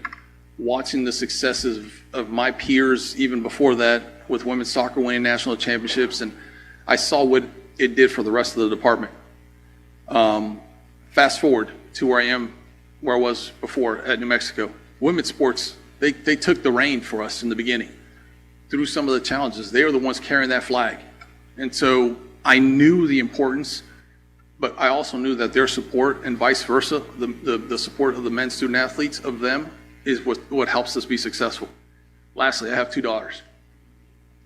watching the successes of my peers, even before that, with women's soccer winning national championships, and I saw what it did for the rest of the department. Fast forward to where I was before at New Mexico. Women's sports, they took the reign for us in the beginning. Through some of the challenges, they were the ones carrying that flag. And so I knew the importance But I also knew that their support and vice versa, the support of the men's student athletes of them is what helps us be successful. Lastly, I have 2 daughters.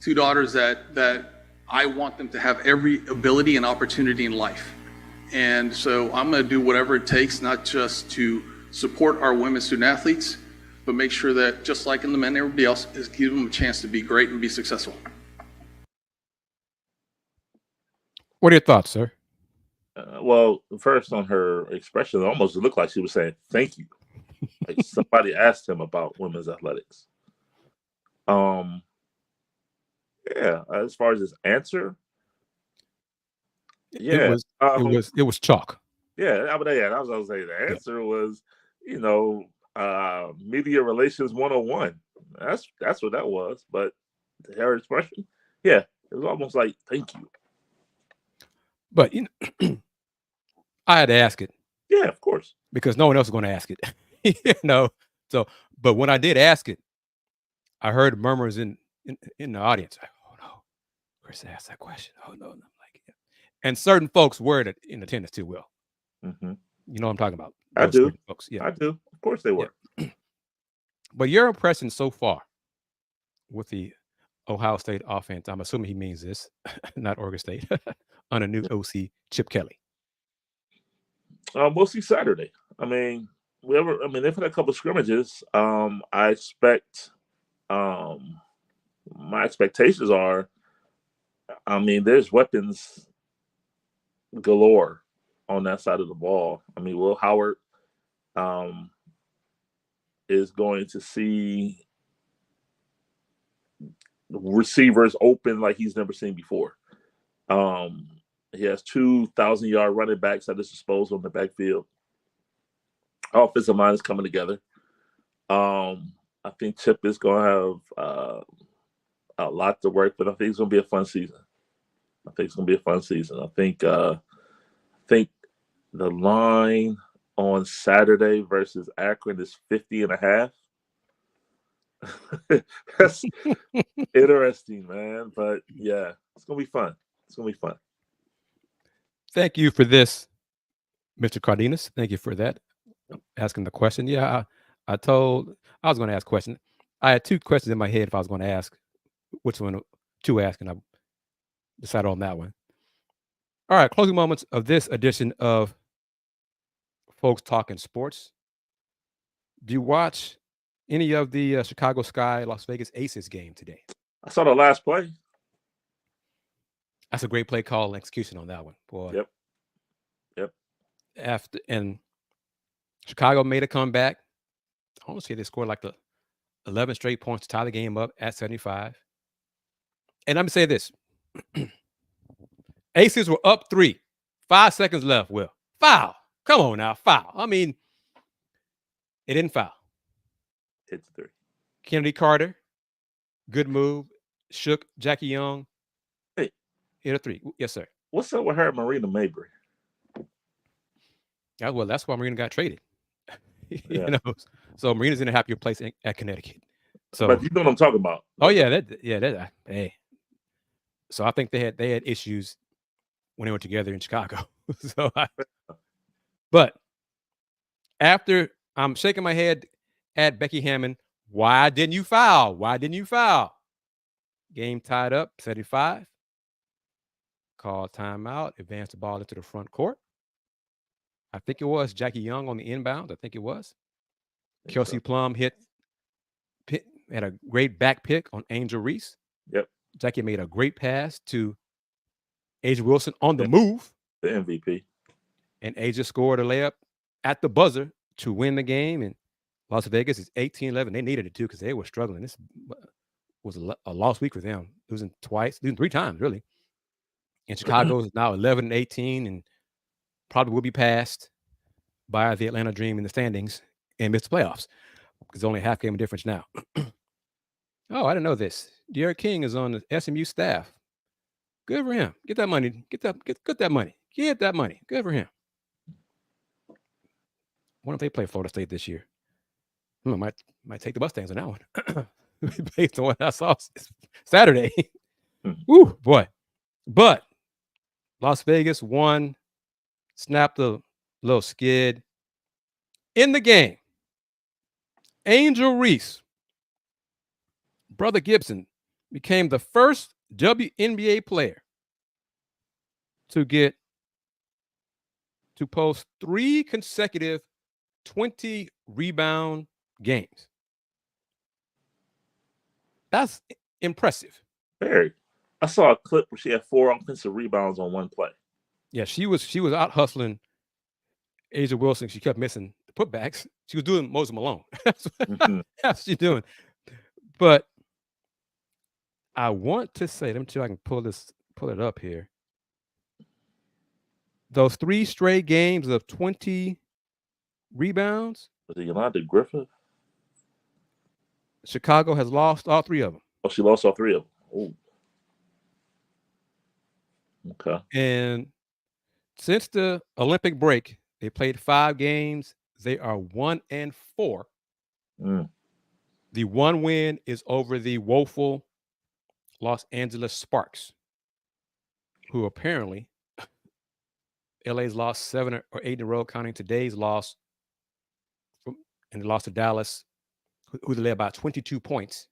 2 daughters that I want them to have every ability and opportunity in life. And so I'm going to do whatever it takes, not just to support our women's student athletes, but make sure that just like in the men and everybody else, is give them a chance to be great and be successful. What are your thoughts, sir? Well, first on her expression, it almost looked like she was saying thank you. Like somebody asked him about women's athletics. Yeah, as far as his answer, yeah, it was chalk. Yeah, I was gonna say the answer was, media relations 101. That's what that was. But her expression, yeah, it was almost like thank you. But I had to ask it. Yeah, of course, because no one else was going to ask it. So, but when I did ask it, I heard murmurs in the audience. Like, oh no, Kris asked that question. Oh no, and I'm like, yeah. And certain folks were in attendance too. Will, mm-hmm. You know what I'm talking about? I do, folks. Yeah, I do. Of course they were. Yeah. But your impression so far with the Ohio State offense, I'm assuming he means this, not Oregon State, on a new OC, Chip Kelly. We'll see Saturday. I mean, they've had a couple of scrimmages. I expect. My expectations are. There's weapons galore on that side of the ball. Will Howard is going to see receivers open like he's never seen before. He has 2,000-yard running backs at his disposal in the backfield. Offensive line is coming together. I think Chip is going to have a lot to work with. I think it's going to be a fun season. I think the line on Saturday versus Akron is 50.5. That's interesting, man. But yeah, it's going to be fun. Thank you for this, Mr. Cardenas. Thank you for that. Asking the question. Yeah, I was going to ask a question. I had 2 questions in my head if I was going to ask which one to ask, and I decided on that one. All right, closing moments of this edition of Folks Talking Sports. Do you watch any of the Chicago Sky Las Vegas Aces game today? I saw the last play. That's a great play call and execution on that one, boy. Yep. And Chicago made a comeback. I want to say they scored like 11 straight points to tie the game up at 75. And let me say this. Aces were up 3. 5 seconds left, Will. Foul. Come on now, foul. It didn't foul. Hits 3. Kennedy Carter, good move. Shook Jackie Young. Hey. Hit a 3. Yes, sir. What's up with her and Marina Mabry? Yeah, well, that's why Marina got traded. Yeah. So Marina's in a happier place at Connecticut. So, but you know what I'm talking about. Oh yeah, hey. So I think they had issues when they were together in Chicago. But after I'm shaking my head at Becky Hammond, why didn't you foul? Game tied up, 75. Call timeout, advance the ball into the front court. I think it was Jackie Young on the inbound. I think it was. Kelsey Plum had a great back pick on Angel Reese. Yep. Jackie made a great pass to Asia Wilson on the move. The MVP. And Asia scored a layup at the buzzer to win the game. And Las Vegas is 18-11. They needed it too because they were struggling. This was a lost week for them. Losing 3 times, really. And Chicago is now 11-18 and probably will be passed by the Atlanta Dream in the standings and miss the playoffs because only a half game of difference now. Oh, I didn't know this. Derek King is on the SMU staff. Good for him. Get that money. Get that money. Get that money. Good for him. I wonder if they play Florida State this year. Might take the Mustangs on that one. Based on what I saw Saturday. Woo, boy. But Las Vegas won snapped a little skid. In the game, Angel Reese, Brother Gibson, became the first WNBA player to post 3 consecutive 20 rebound games. That's impressive. Very. I saw a clip where she had 4 offensive rebounds on one play. Yeah, she was out hustling Asia Wilson. She kept missing the putbacks. She was doing Moses Malone. That's what she's doing. But I want to say, let me see if I can pull it up here. Those 3 straight games of 20 rebounds. Was it Yolanda Griffith? Chicago has lost all 3 of them. Oh, she lost all 3 of them. Oh. Okay. And since the Olympic break, they played 5 games. They are 1-4. The one win is over the woeful Los Angeles Sparks, who apparently LA's lost 7 or 8 in a row, counting today's loss, and they lost to Dallas, who they led by 22 points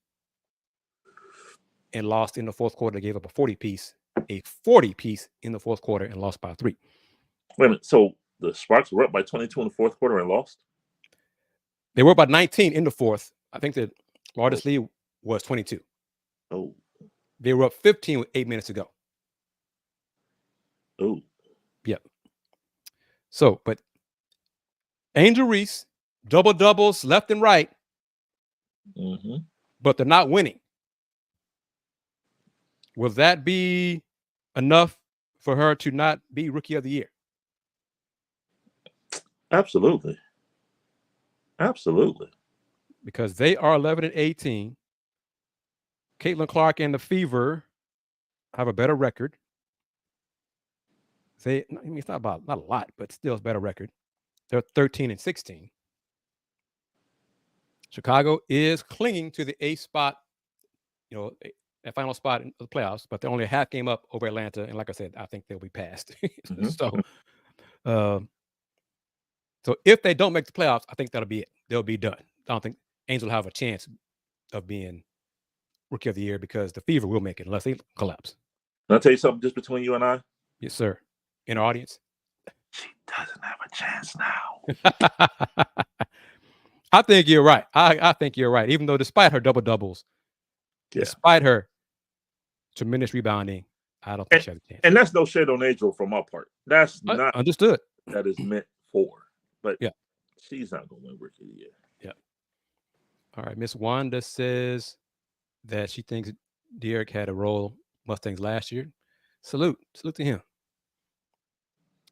and lost in the fourth quarter. They gave up a 40-piece in the fourth quarter and lost by 3. Wait a minute. So the Sparks were up by 22 in the fourth quarter and lost? They were about 19 in the fourth. I think the largest lead was 22. Oh. They were up 15 with 8 minutes to go. Oh. Yep. So, but Angel Reese, double-doubles left and right, but they're not winning. Will that be enough for her to not be Rookie of the Year? Absolutely. Absolutely. Because they are 11-18. Caitlin Clark and the Fever have a better record. It's not a lot, but still it's a better record. They're 13-16. Chicago is clinging to the 8th spot, a final spot in the playoffs, but they're only a half game up over Atlanta. And like I said, I think they'll be passed. So if they don't make the playoffs, I think that'll be it. They'll be done. I don't think Angel will have a chance of being Rookie of the Year because the Fever will make it unless they collapse. Can I tell you something just between you and I? Yes, sir. In our audience. She doesn't have a chance now. I think you're right. I think you're right. Even though despite her double-doubles, despite her tremendous rebounding, I don't think she has a chance. And that's no shade on Angel from my part. That's not understood. That is meant for. But yeah, she's not going to win Rookie of the Year. Yeah. All right. Miss Wanda says that she thinks Derek had a role Mustangs last year. Salute to him.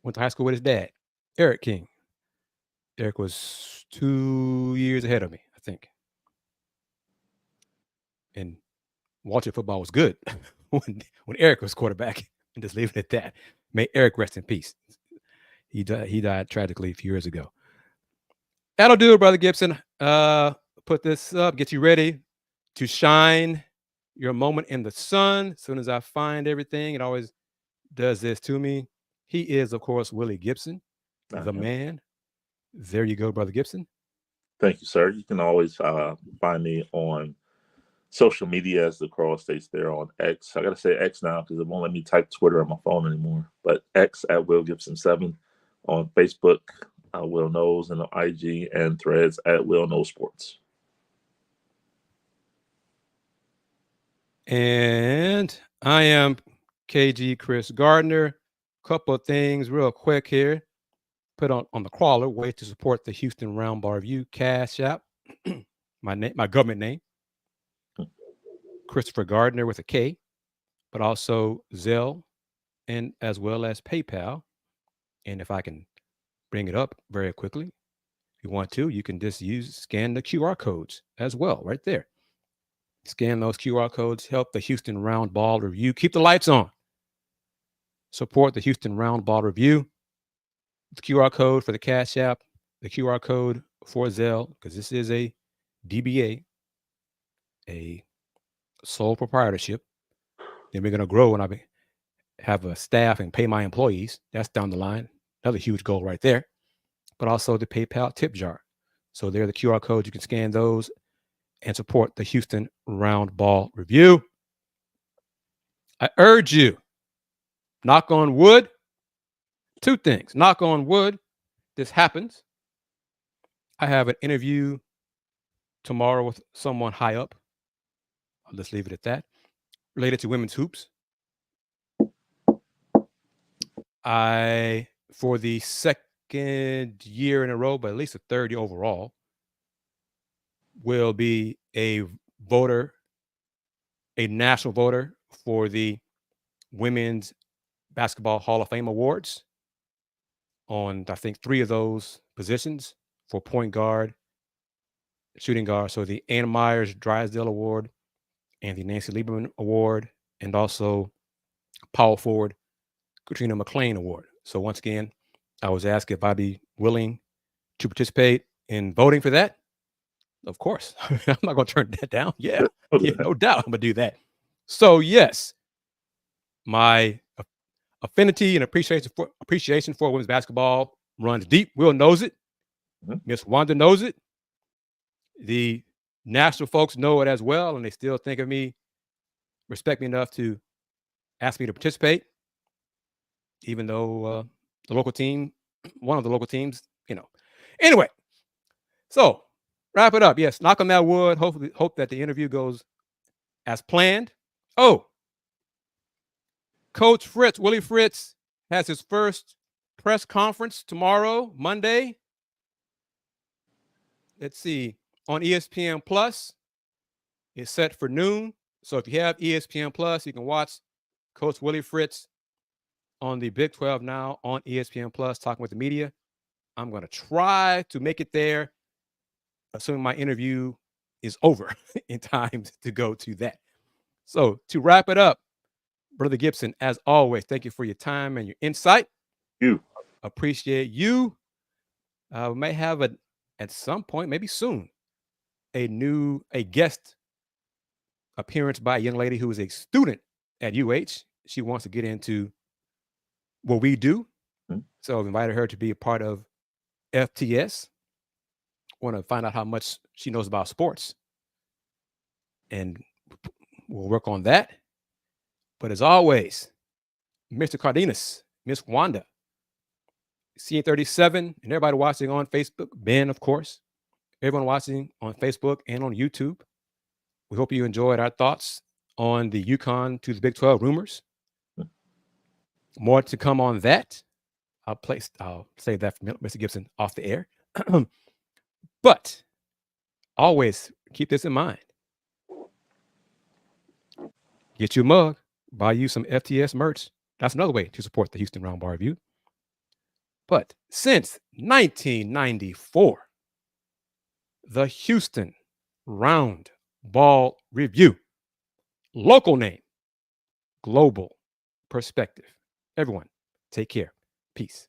Went to high school with his dad, Eric King. Eric was 2 years ahead of me, I think. And watching football was good when Eric was quarterback. And just leave it at that. May Eric rest in peace. He died tragically a few years ago. That'll do it, Brother Gibson. Put this up, get you ready to shine your moment in the sun. As soon as I find everything, it always does this to me. He is, of course, Willy Gibson, the man. There you go, Brother Gibson. Thank you, sir. You can always find me on social media, as the crawl states there, on X. I got to say X now because it won't let me type Twitter on my phone anymore. But X at Will Gibson 7. On Facebook, Will Knows, and on IG and Threads at Will Knows Sports. And I am KG Kris Gardner. Couple of things real quick here. Put on the crawler, ways to support the Houston Roundball Review. Cash App, my government name, Christopher Gardner with a K, but also Zelle, and as well as PayPal. And if I can bring it up very quickly, if you want to, you can just scan the QR codes as well, right there. Scan those QR codes, help the Houston Roundball Review. Keep the lights on. Support the Houston Roundball Review. The QR code for the Cash App, the QR code for Zelle, because this is a DBA, a sole proprietorship. Then we're going to grow when I have a staff and pay my employees. That's down the line, Another huge goal right there. But also the PayPal tip jar. So there are the QR codes. You can scan those and support the Houston Roundball Review. I urge you, knock on wood, 2 things. Knock on wood, this happens. I have an interview tomorrow with someone high up. I'll just leave it at that. Related to women's hoops. For the second year in a row, but at least the third year overall, will be a national voter for the Women's Basketball Hall of Fame Awards on, I think, 3 of those positions for point guard, shooting guard. So the Ann Myers Drysdale Award and the Nancy Lieberman Award, and also power forward Katrina McClain Award. So once again, I was asked if I'd be willing to participate in voting for that. Of course. I'm not going to turn that down. Yeah, no doubt I'm going to do that. So yes, my affinity and appreciation for women's basketball runs deep. Will knows it. Miss Wanda knows it. The national folks know it as well, and they still think of me, respect me enough to ask me to participate, even though the local team, one of the local teams, Anyway, so wrap it up. Yes, knock on that wood. Hope that the interview goes as planned. Oh, Coach Fritz, Willie Fritz, has his first press conference tomorrow, Monday. Let's see, on ESPN Plus. It's set for noon. So if you have ESPN Plus, you can watch Coach Willie Fritz on the Big 12 Now on ESPN Plus, talking with the media. I'm going to try to make it there, assuming my interview is over in time to go to that. So to wrap it up, Brother Gibson, as always, thank you for your time and your insight. You appreciate you. We may have at some point, maybe soon, a guest appearance by a young lady who is a student at UH. She wants to get into what we do. So I've invited her to be a part of FTS. Want to find out how much she knows about sports. And we'll work on that. But as always, Mr. Cardenas, Miss Wanda, CA37, and everybody watching on Facebook, Ben, of course, everyone watching on Facebook and on YouTube. We hope you enjoyed our thoughts on the UConn to the Big 12 rumors. More to come on that. I'll save that for Mr. Gibson off the air. But always keep this in mind. Get you a mug, buy you some FTS merch. That's another way to support the Houston Roundball Review. But since 1994, the Houston Roundball Review, local name, global perspective. Everyone, take care. Peace.